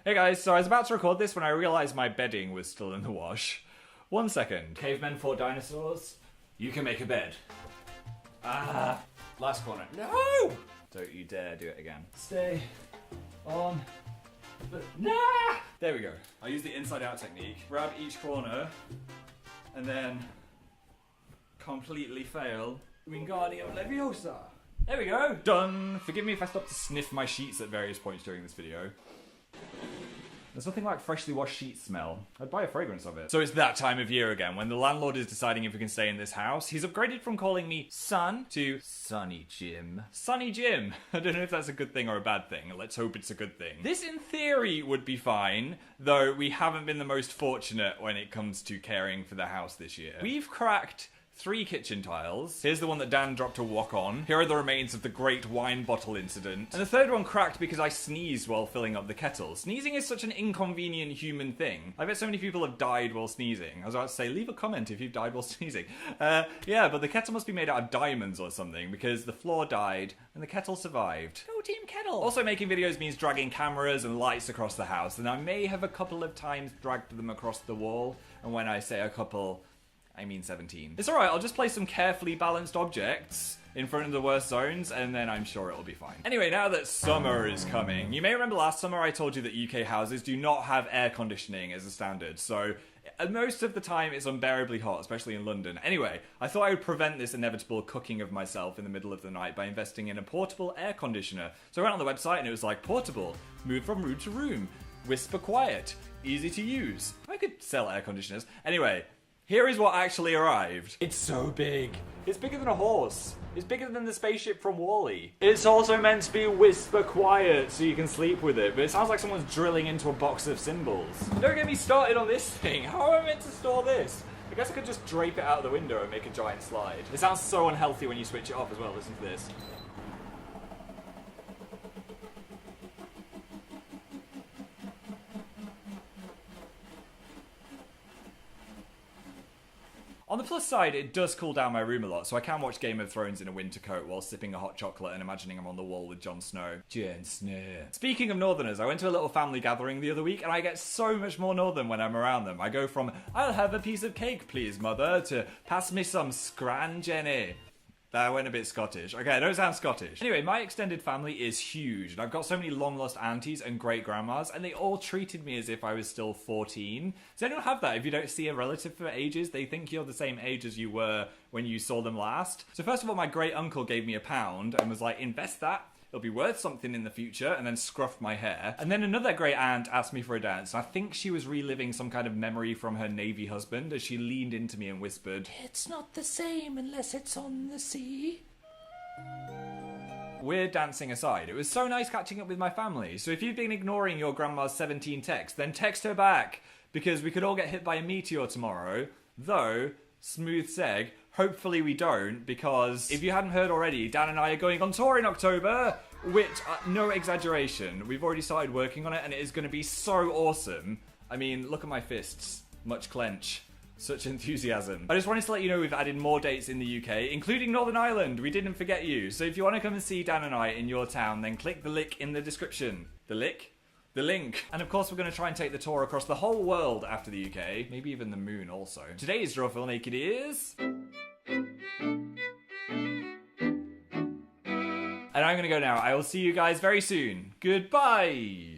Hey guys, so I was about to record this when I realized my bedding was still in the wash. 1 second. Cavemen fought dinosaurs. You can make a bed. Ah, last corner. No! Don't you dare do it again. Stay on. Nah! There we go. I use the inside out technique. Grab each corner and then completely fail. Wingardium Leviosa. There we go. Done. Forgive me if I stop to sniff my sheets at various points during this video. There's nothing like freshly washed sheets smell. I'd buy a fragrance of it. So it's that time of year again, when the landlord is deciding if we can stay in this house. He's upgraded from calling me son to Sonny Jim. Sonny Jim. I don't know if that's a good thing or a bad thing. Let's hope it's a good thing. This, in theory, would be fine, though we haven't been the most fortunate when it comes to caring for the house this year. We've cracked 3 kitchen tiles. Here's the one that Dan dropped a wok on. Here are the remains of the great wine bottle incident. And the third one cracked because I sneezed while filling up the kettle. Sneezing is such an inconvenient human thing. I bet so many people have died while sneezing. I was about to say, leave a comment if you've died while sneezing. Yeah, but the kettle must be made out of diamonds or something, because the floor died and the kettle survived. Go Team Kettle! Also, making videos means dragging cameras and lights across the house, and I may have a couple of times dragged them across the wall, and when I say a couple, I mean 17. It's alright, I'll just place some carefully balanced objects in front of the worst zones, and then I'm sure it'll be fine. Anyway, now that summer is coming, you may remember last summer I told you that UK houses do not have air conditioning as a standard, so most of the time it's unbearably hot, especially in London. Anyway, I thought I would prevent this inevitable cooking of myself in the middle of the night by investing in a portable air conditioner. So I went on the website and it was like, portable, move from room to room, whisper quiet, easy to use. I could sell air conditioners. Anyway, here is what actually arrived. It's so big. It's bigger than a horse. It's bigger than the spaceship from WALL-E. It's also meant to be whisper quiet so you can sleep with it, but it sounds like someone's drilling into a box of cymbals. Don't get me started on this thing. How am I meant to store this? I guess I could just drape it out the window and make a giant slide. It sounds so unhealthy when you switch it off as well. Listen to this. On the plus side, it does cool down my room a lot, so I can watch Game of Thrones in a winter coat while sipping a hot chocolate and imagining I'm on the wall with Jon Snow. Jon Snow. Speaking of northerners, I went to a little family gathering the other week, and I get so much more northern when I'm around them. I go from, I'll have a piece of cake please, mother, to pass me some scran, Jenny. That went a bit Scottish. Okay, I don't sound Scottish. Anyway, my extended family is huge, and I've got so many long-lost aunties and great-grandmas, and they all treated me as if I was still 14. Does anyone have that? If you don't see a relative for ages, they think you're the same age as you were when you saw them last. So first of all, my great-uncle gave me £1 and was like, invest that. It'll be worth something in the future, and then scruffed my hair. And then another great aunt asked me for a dance, and I think she was reliving some kind of memory from her Navy husband as she leaned into me and whispered, "It's not the same unless it's on the sea." Weird dancing aside, it was so nice catching up with my family, so if you've been ignoring your grandma's 17 texts, then text her back, because we could all get hit by a meteor tomorrow, though, smooth seg, hopefully we don't, because if you hadn't heard already, Dan and I are going on tour in October, which, no exaggeration, we've already started working on it and it is going to be so awesome. I mean, look at my fists. Much clench. Such enthusiasm. I just wanted to let you know we've added more dates in the UK, including Northern Ireland. We didn't forget you. So if you want to come and see Dan and I in your town, then click the link in the description. The link? The link. And of course we're going to try and take the tour across the whole world after the UK. Maybe even the moon also. Today's Draw Full Naked is... And I'm going to go now. I will see you guys very soon. Goodbye!